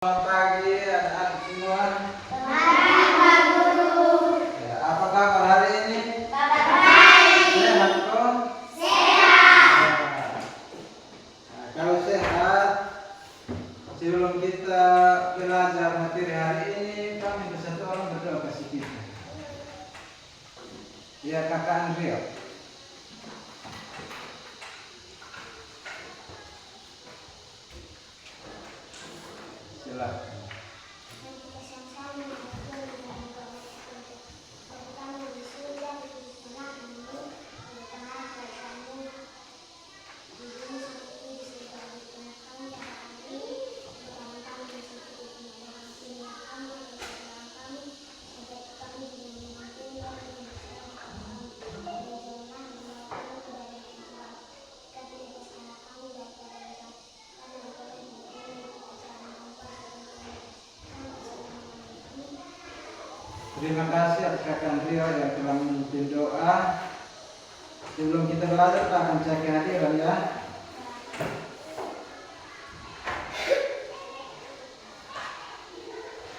Selamat pagi anak-anak semua. Selamat Pak Guru. Ya, apa kabar hari ini? Kabar baik. Sehat kok? Sehat. Nah, kalau sehat, sebelum kita belajar materi hari ini, kami bersatu orang berdoa kasih kita. Ya, Kakak Andrea. Silakan. Terima kasih atas Kakak Andrea yang telah memimpin doa. Sebelum kita belajar, Pak akan cek kehadiran ya.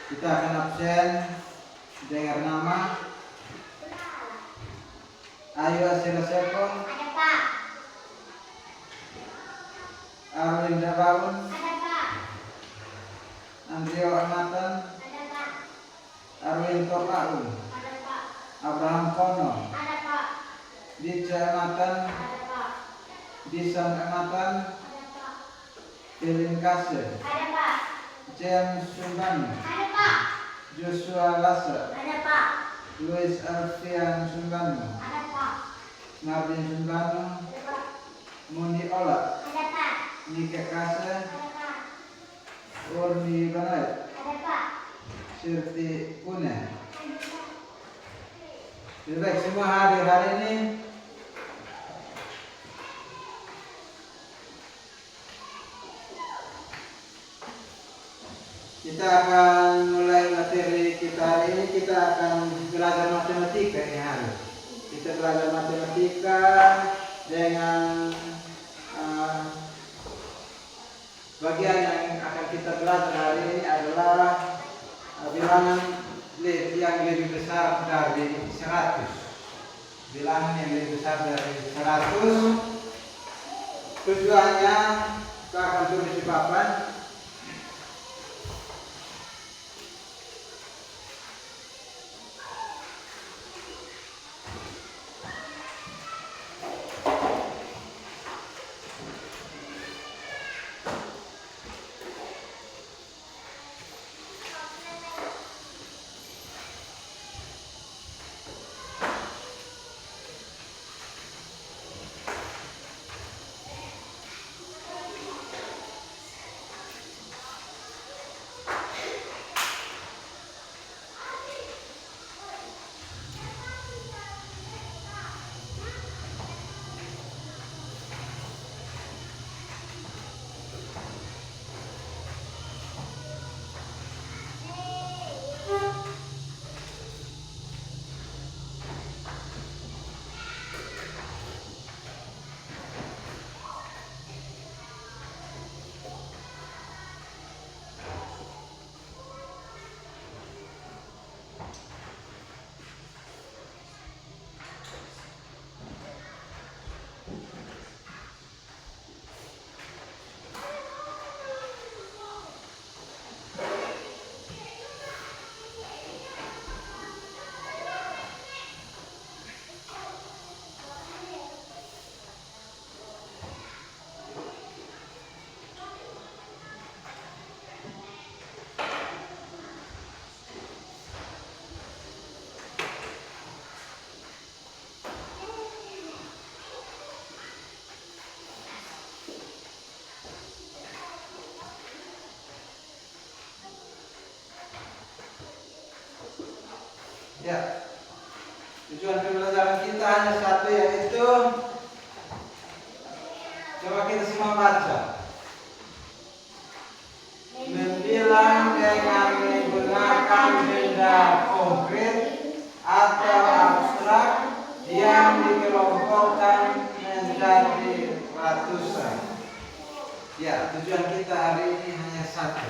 Kita akan absen. Dengar nama. Ayu Asira Sepong. Ada Pak. Arlinda Baun. Ada Pak. Andrio Amatan. Ada Pak. Arwin Topaun. Ada Pak. Abraham Kono. Ada Pak. Dica Amatan. Ada Pak. Disan Amatan. Ada Pak. Elin Kase. Ada Pak. James Sumbanu. Ada Pak. Joshua Lasa. Ada Pak. Luis Alfian Sumbanu. Ada Pak. Martin Sumbanu. Ada Pak. Muni Ola. Ada Pak. Nika Kase. Ada Pak. Urni Banai. Ada Pak. Sirti Pune. Lebih baik semua hadir hari ini. Kita akan mulai materi kita hari ini. Kita akan belajar matematika ini hari. Kita belajar matematika dengan bagian yang akan kita belajar hari ini adalah bilangan yang lebih besar dari 100. Bilangan yang lebih besar dari 100. Tujuannya kita akan tulis di papan. Ya, tujuan pembelajaran kita hanya satu, yaitu coba kita semua baca. Membilang dengan menggunakan benda konkret atau abstrak yang dikelompokkan menjadi ratusan. Ya, tujuan kita hari ini hanya satu.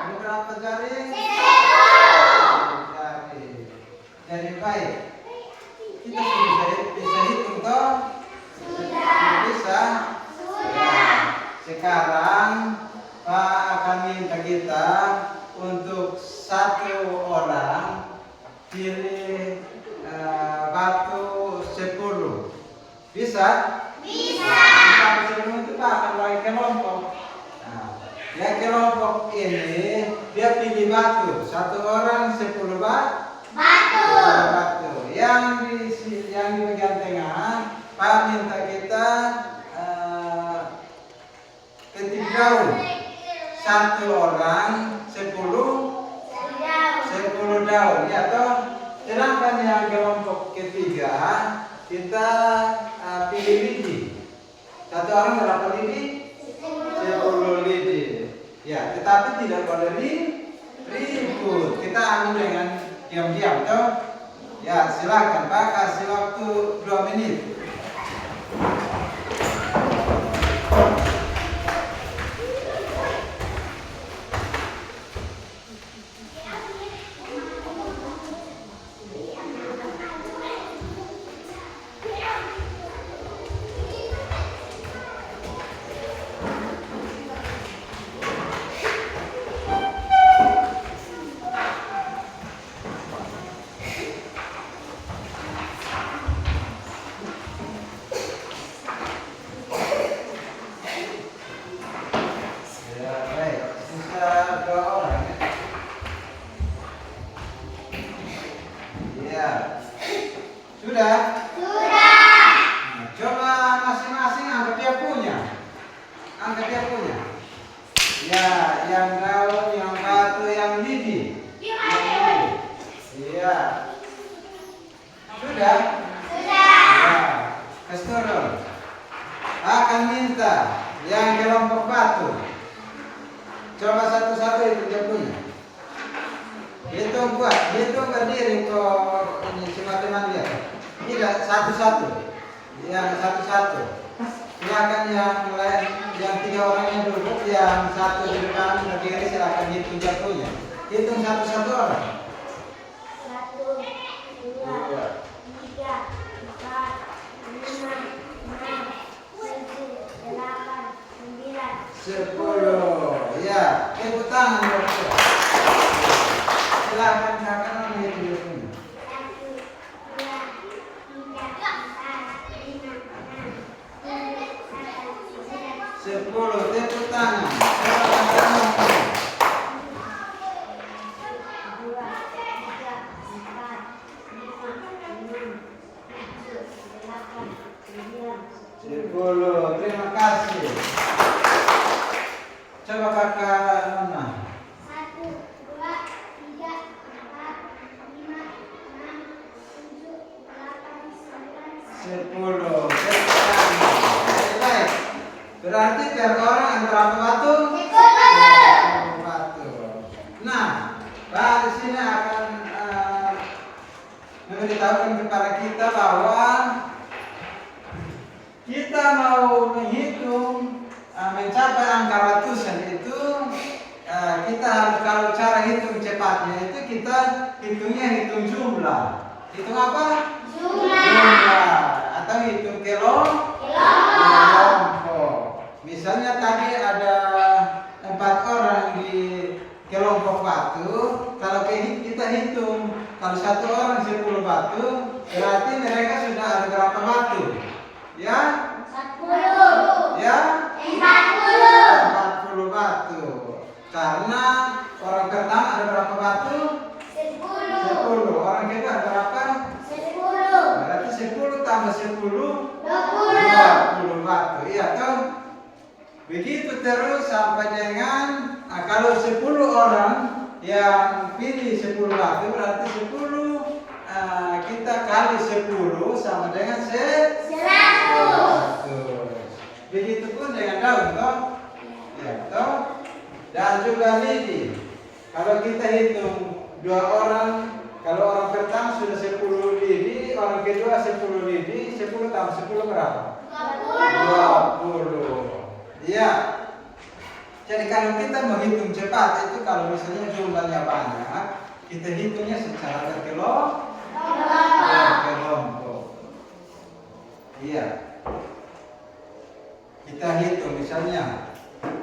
Ada berapa jari? Jari. Jari baik. Kita sudah bisa hitung toh? Sudah bisa. Ya. Sekarang Pak akan minta kita untuk satu orang pilih batu 10. Bisa? Batu 10 itu Pak akan bagi kelompok. Nah, ya kelompok ini dia pilih batu. Satu orang 10 batu. Yang di bagian tengah Pak minta kita ketik daun. Satu orang 10 daun ya toh. Sedangkan yang kelompok ketiga kita pilih lidi. Satu orang berapa lidi? 10 lidi. Ya, tetapi tidak boleh ribut. Kita ambil dengan diam-diam toh. Ya, silakan Pak, kasih waktu 2 menit. Ya, baik. Sisa 2 orang ya. Ya. Sudah? Nah, coba masing-masing angkat dia punya. Angkat dia punya. Ya, yang daun, yang batu, yang lidi. Iya. Sudah? Ya. Kasturun. Akan minta yang kelompok batu. Coba satu-satu itu dia punya. Hitung kuat, hitung berdiri kok ini cuma teman dia. Tidak satu-satu. Yang satu-satu. Silakan yang lain, yang 3 orangnya duduk, yang satu di depan berdiri silakan hitung jatuhnya. Hitung satu-satu orang. 1, 10. Ya, tepuk tangan dokter. Silakan kakak menghitung. 10, tepuk tangan. Silakan kakak. 10, terima kasih. Coba kakak mana? 1, 2, 3, 4, 5, 6, 7, 8, 9, 10. Baik. Berarti per orang ada berapa batu? 10 batu. Nah, Pak di sini akan memberitahukan kepada kita bahwa kita mau menghitung mencapai angka ratusan itu kita harus, kalau cara hitung cepatnya itu kita hitung jumlah. Hitung apa? Jumlah atau hitung kelompok. Misalnya tadi ada 4 orang di kelompok batu. Kalau kita hitung, kalau 1 orang 10 batu, berarti mereka sudah ada berapa batu? Ya? 10. Ya? 40 batu. Karena orang pertama ada berapa batu? 10. Orang kedua ada berapa? 10. Berarti 10 tambah 10 20 batu. Iya toh? Begitu terus sampai dengan kalau 10 orang yang pilih 10 batu, berarti 10 kita kali 10 sama dengan 100. Begitupun dengan daun toh? Ya toh? Dan juga lidi. Kalau kita hitung 2 orang, kalau orang pertama sudah 10 lidi, orang kedua 10 lidi, 10 tambah 10 berapa? 20. Iya. Jadi kalau kita menghitung cepat itu kalau misalnya jumlahnya banyak, kita hitungnya secara berkelompok. Iya. Kita hitung misalnya,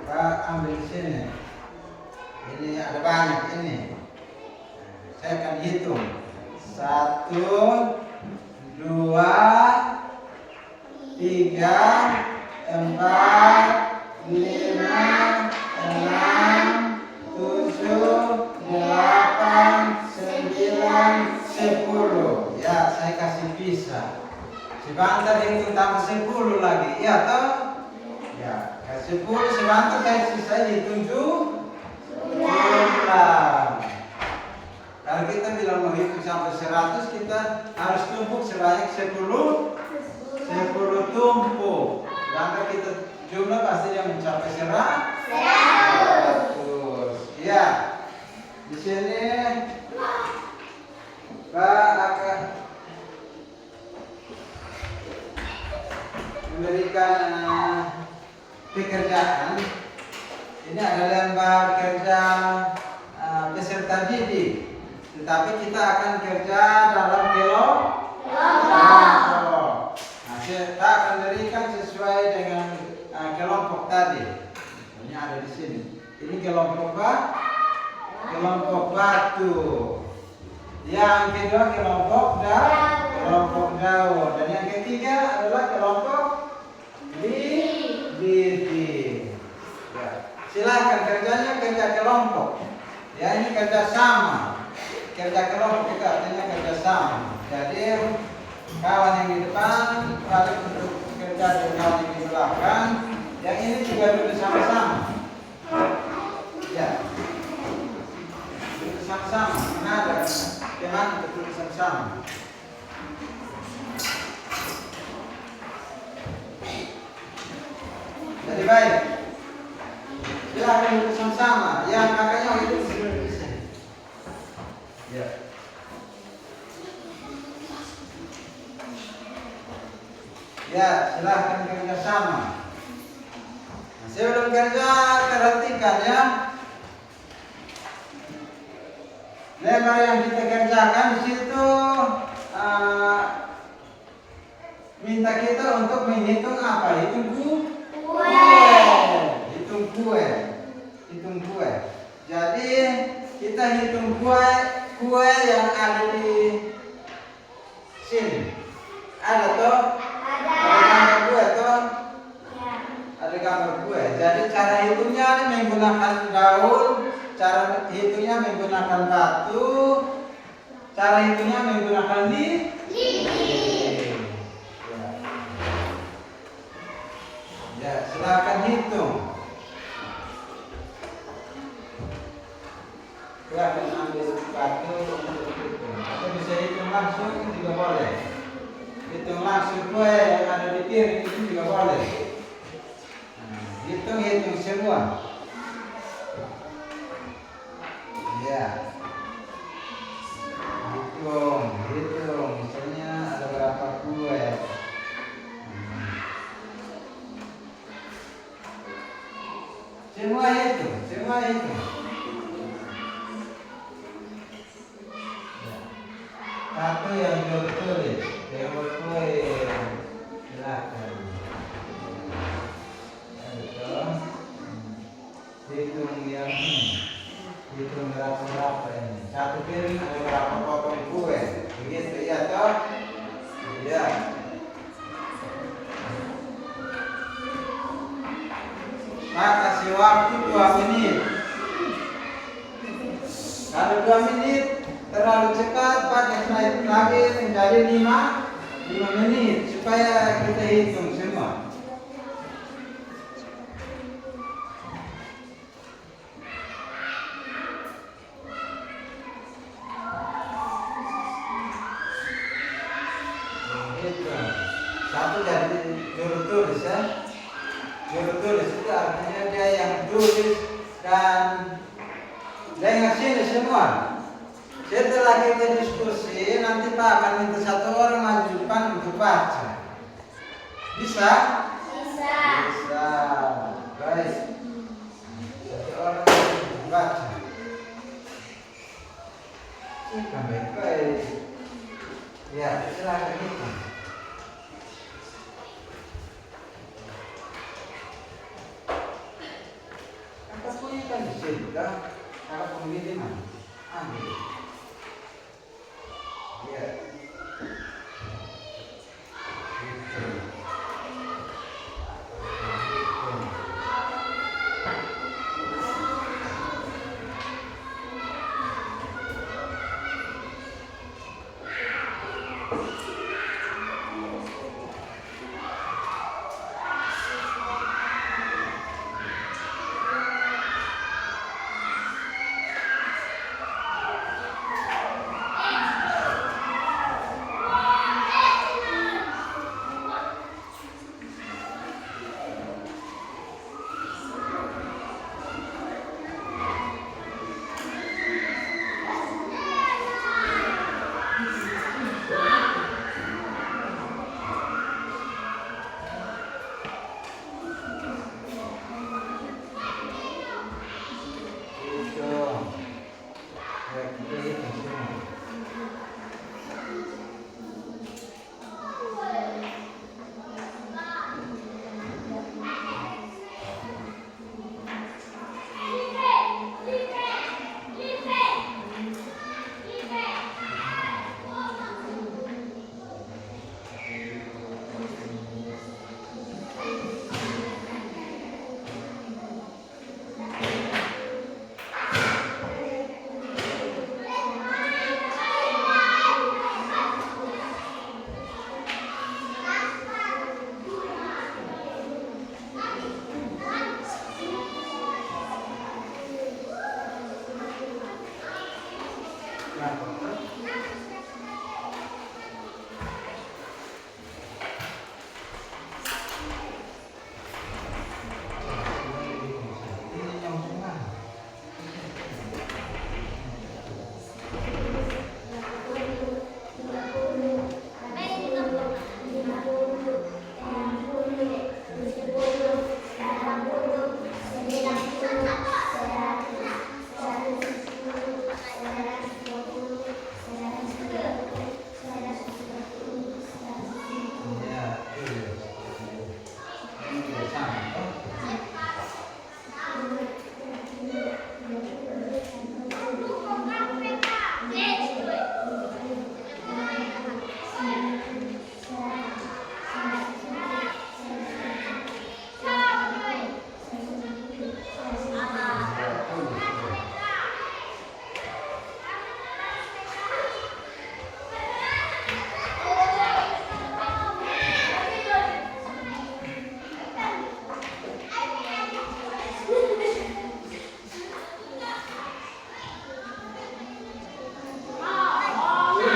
Pak ambil di sini. Ini ada banyak ini. Saya akan hitung. 1, 2, 3, 4, 5, 6, 7, 8, 9, 10. Ya, saya kasih pisah. Sebentar hitung tambah 10 lagi. Ya toh? Ya, 10 sebentar saya sisa hitung jumlah. Kalau kita bilang menghitung sampai 100, kita harus tumpuk sebanyak 10 tumpuk. Maka kita jumlah pasti yang mencapai 100. Ya. Di sini Pak akan memberikan pekerjaan. Ini ada lembar kerja peserta didik. Tetapi kita akan kerja dalam kelompok. Nah, kita akan berikan sesuai dengan kelompok tadi. Ini ada di sini. Ini kelompok batu. Yang kedua kelompok daun. Dan yang ketiga adalah kelompok lidi. Ya. Silakan kerjanya kerja kelompok. Ya, ini kerja sama. Kerja kelompok itu artinya kerja sama. Jadi kawan yang di depan balik untuk kerja dengan kawan yang di belakang. Yang ini juga duduk sama-sama. Ya, duduk sama-sama. Ada teman untuk duduk sama-sama. Jadi baik. Silakan duduk sama-sama. Yang kakaknya itu duduk di sini. Ya. Ya, silahkan kerja sama. Nah, sebelum kerja perhatikan ya. Lembar yang kita kerjakan di situ minta kita untuk menghitung apa? Hitung kue. Hitung hitung kue. Hitung kue. Jadi kita hitung kue yang ada di sini. Ada toh? Ada. Ada gambar kue toh? Ya. Ada gambar kue. Jadi cara hitungnya menggunakan daun, cara hitungnya menggunakan batu, cara hitungnya menggunakan lilin. Ya, silakan hitung. Silakan ambil batu untuk hitung. Atau bisa hitung langsung juga boleh. Hitung langsung kue yang ada di piring itu juga boleh. Hitung semua. Ya. Hitung. Misalnya ada berapa kue. Semua hitung. Satu yang tertulis, yang berkue. Silakan. Hitung yang ini. Hitung berapa ini. Satu piring ada berapa potong kue. Begitu ya toh? Ya. Pak kasih waktu 2 menit. Kalau 2 menit terlalu cepat, Pak naik lagi menjadi 5 menit supaya kita hitung semua. Satu dari juru tulis ya. Juru tulis itu artinya dia yang tulis dan dia ngasih semua. Setelah kita diskusi, nanti Pak akan minta satu orang maju depan untuk baca. Bisa? Bisa. Baik. Satu orang untuk baca. Baik. Ya, silakan hitung. Apa punya kan di sini dah? Kalau pemilih mana? Ambil. Ya.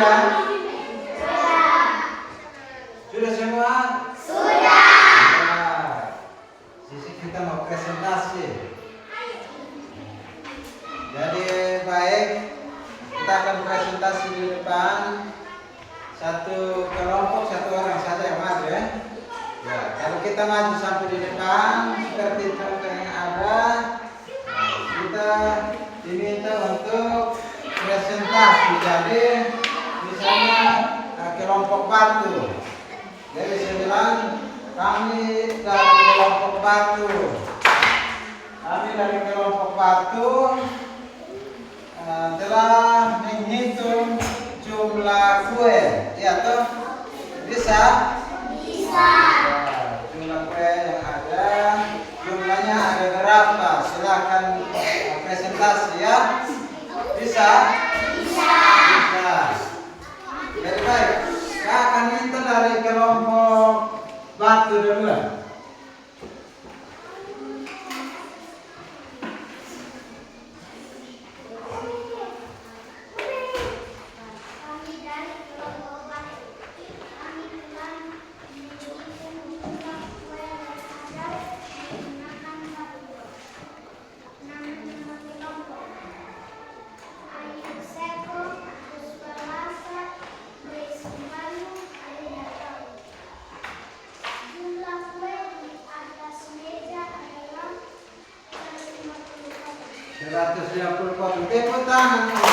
Sudah? Sudah semua? Nah, sisi kita mau presentasi. Jadi baik, kita akan presentasi di depan. Satu kelompok, satu orang saja yang maju ya. Ya, kalau kita maju sampai di depan seperti contoh yang ada, kita diminta untuk presentasi. Jadi misalnya kelompok batu. Jadi saya bilang kami dari kelompok batu. Kami dari kelompok batu telah menghitung jumlah kue. Ya toh? Bisa? Ya, jumlah kue yang ada, jumlahnya ada berapa? Silakan presentasi ya. Bisa? Bisa. Jadi baik, saya akan minta dari kelompok batu duluan. Tepuk tangan untuk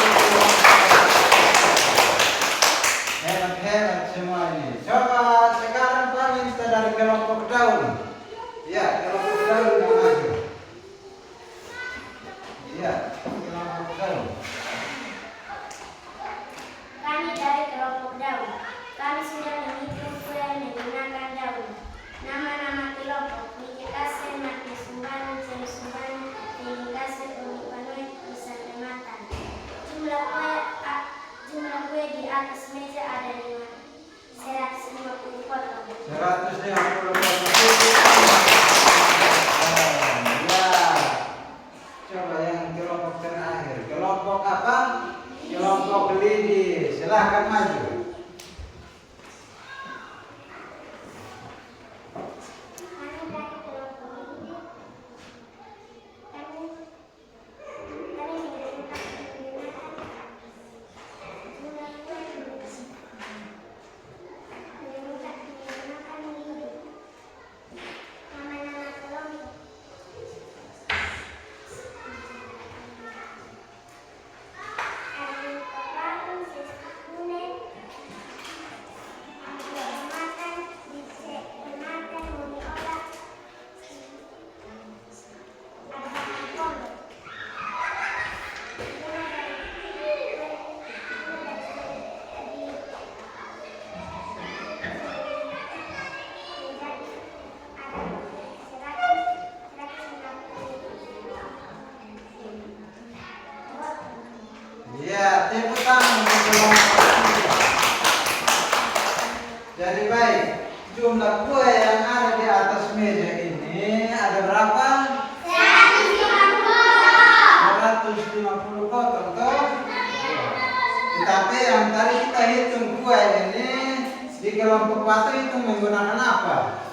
hebat-hebat semua ini. Coba sekarang Pak minta dari kelompok daun. Ya, kelompok daun yang maju. Ya, kelompok daun. Kami dari kelompok daun. Kami sudah menghitung kue menggunakan daun. Nama-nama kelompok: Nikitase, Mati Sumbanu, Cem Sumbanu, Nikitase, Unipanoi, Bisa Matan. Jumlah kue di atas meja ada 150 potong. 150 potong. Ya. Coba yang kelompok terakhir. Kelompok apa? Kelompok lidi. Silahkan maju. Ya, tepuk tangan untuk kelompok ini. Jadi baik, jumlah kue yang ada di atas meja ini ada berapa? 150 potong toh? Tetapi yang tadi kita hitung kue ini di kelompok batu itu menggunakan apa?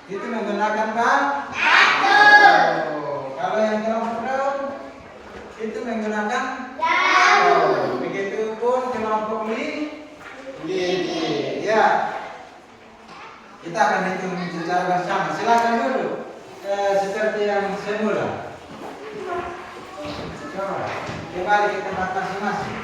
Itu menggunakan batu. Kalau yang kelompok daun itu menggunakan daun. Begitupun kelompok lidi. Ya. Kita akan hitung secara bersama. Silakan dulu seperti yang semula. Coba kembali ke tempat masing-masing.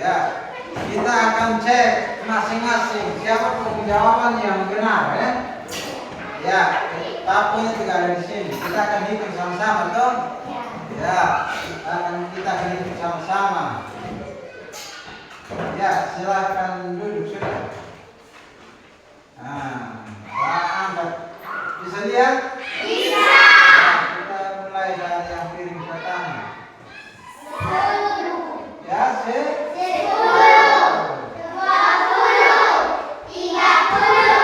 Ya, kita akan cek masing-masing siapa jawaban yang benar ya. Ya, tapunya tidak ada di sini. Kita akan hitung sama-sama toh. Ya, kita akan hitung sama-sama. Ya, silakan duduk sudah. Nah, Pak Anda bisa lihat? Bisa. Ya, kita mulai dari yang piring pertama. Ya, sih. 10, 20, 30.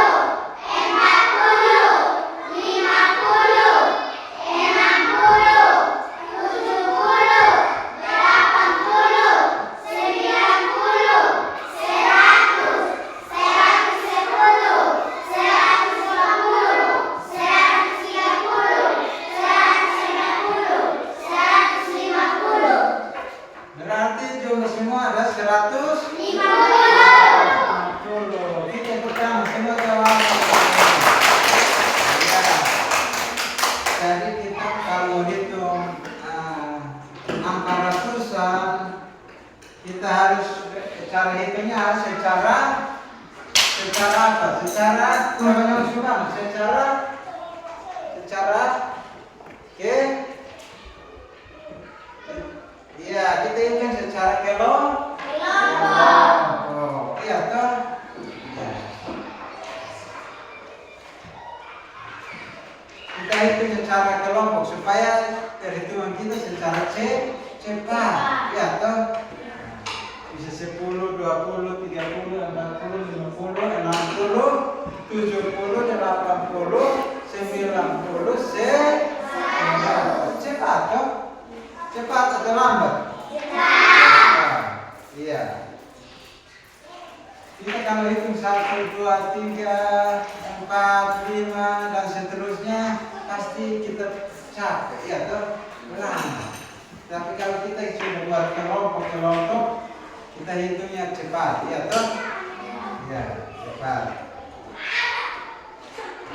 semua ada 150. Kita yang pertama semua jawab. Ya. Jadi kita kalau hitung angka ratusan, kita harus cara hitungnya harus secara apa? Secara oke. Iya, kita hitung secara kelompok. Iya toh? Ya. Kita hitung secara kelompok supaya perhitungan kita secara cepat. Iya toh? Bisa 10, 20, 30, 40, 50, 60, 70, 80, 90, cepat toh? Cepat atau lambat? Cepat. Iya. Kita kalau hitung 1, 2, 3, 4, 5 dan seterusnya pasti kita capek, ya toh? Lambat. Tapi kalau kita sudah buat kelompok, kita hitungnya cepat, ya toh? Ya, cepat.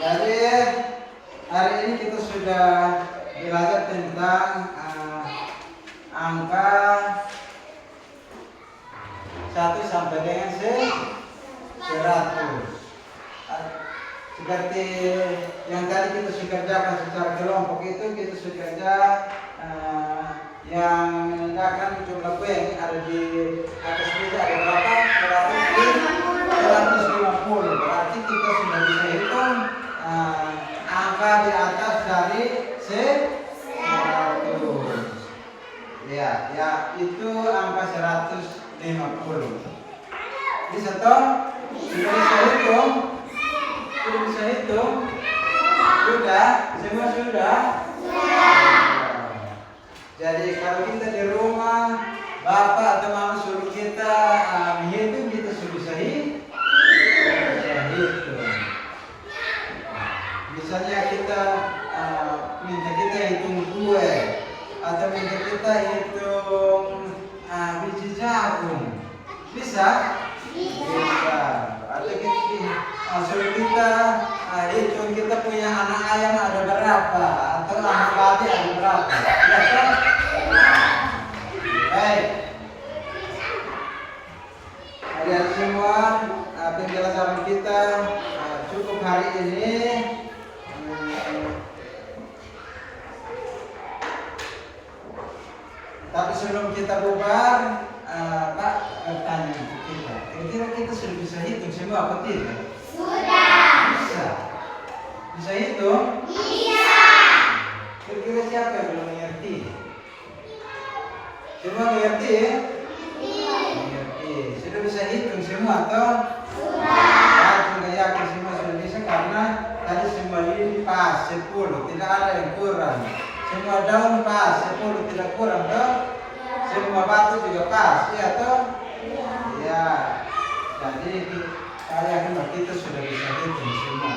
Jadi hari ini kita sudah belajar tentang angka 1 sampai dengan 100. Seperti yang tadi kita sudah kerjakan secara kelompok itu, kita sudah kerja yang akan jumlah yang ada di atas meja ada berapa? 150. Berarti kita sudah bisa hitung angka di atas dari 100. Ya, itu angka 150. Bisa toh? Sudah bisa hitung? Sudah bisa hitung? Sudah? Semua sudah? Jadi kalau kita di rumah, bapak atau mama suruh kita menghitung, kita sudah bisa hitung. Misalnya kita minta kita hitung kue, atau minta kita hitung biji jagung, bisa? Bisa. Atau kita suruh kita hitung kita punya anak ayam ada berapa, atau anak babi ada berapa, ya kan? Baik. Kalian semua pembelajaran kita cukup hari ini. Tapi sebelum kita bubar, Pak bertanya untuk kita. Kira-kira kita sudah bisa hitung semua apa tidak? Sudah. Bisa. Bisa hitung? Bisa. Kira-kira siapa yang belum mengerti? Semua mengerti ya? Iya. Mengerti. Sudah bisa hitung semua toh? Sudah. Aku nggak yakin semua sudah bisa karena tadi semua lini pas 10, tidak ada yang kurang. Semua daun pas 10, tidak kurang toh? Semua batu juga pas, iya toh? Iya. Jadi saya yakin bahwa kita sudah bisa hitung semua.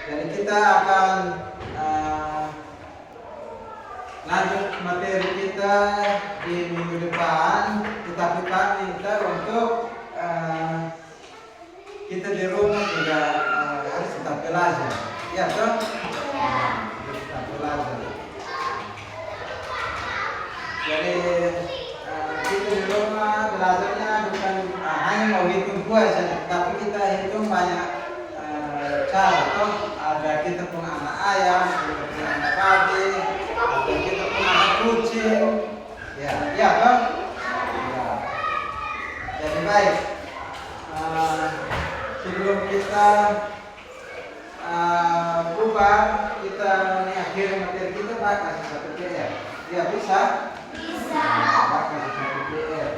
Jadi kita akan lanjut materi kita di minggu depan. Tetapi Pak minta untuk kita di rumah juga harus tetap belajar, iya toh? Tetap belajar. Jadi kita di rumah belajarnya bukan hanya mau hitung kue saja, tapi kita hitung banyak cara toh. Ada kita punya anak ayam, kita punya anak babi, atau kita punya anak kucing, ya toh. Ya. Jadi baik, sebelum kita bubar, kita mengakhiri materi kita, Pak kasih satu PR. Ya bisa? Bisa. Pak kasih satu PR.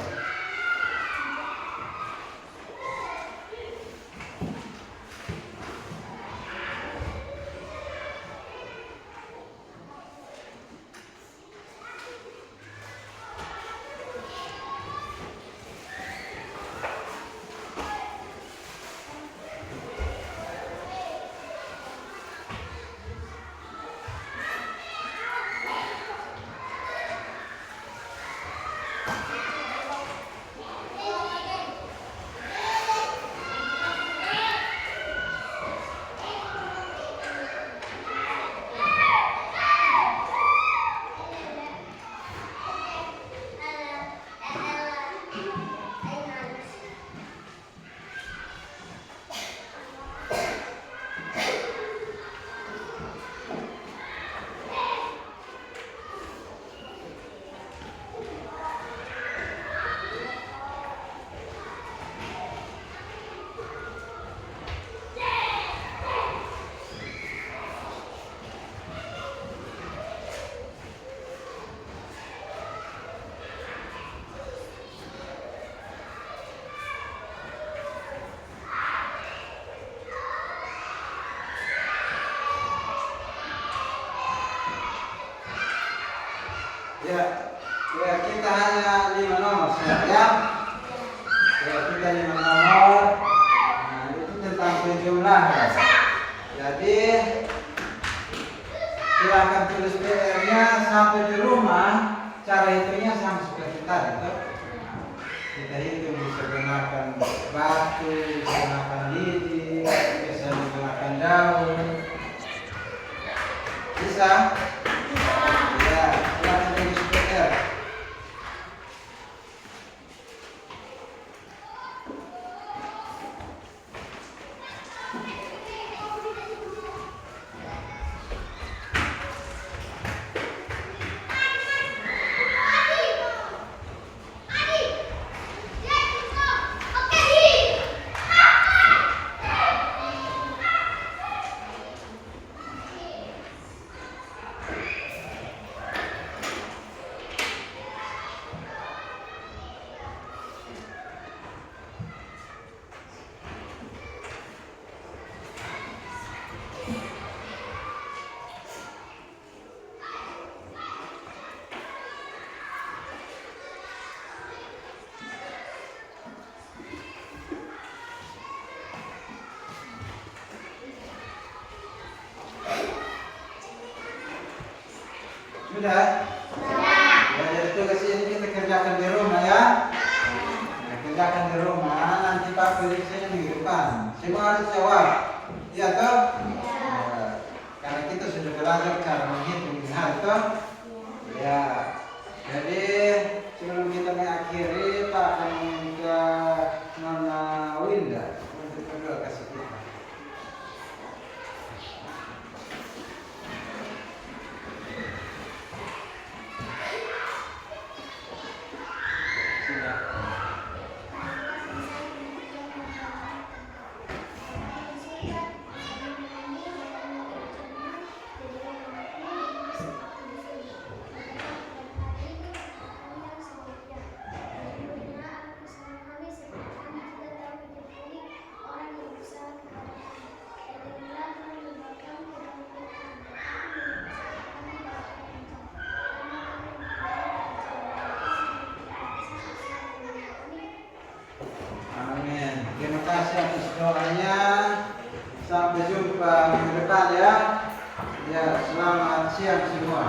Silakan tulis PR-nya sampai di rumah. Cara hitungnya sama seperti tadi toh. Kita hitung bisa gunakan batu, bisa gunakan lidi, bisa menggunakan daun. Bisa? Ya, silakan tulis PR. Sudah? Ya, jadi tugas ini kita kerjakan di rumah ya. Nah, kerjakan di rumah, nanti Pak periksanya minggu depan. Semua harus jawab. Iya toh? Ya. Karena kita sudah belajar cara menghitung hal toh. Ya. Jadi sebelum kita mengakhiri, Pak akan ke Nona Winda untuk berdoa kasih kita. Amin. Terima kasih atas doanya. Sampai jumpa minggu depan ya. Ya, selamat siang semua.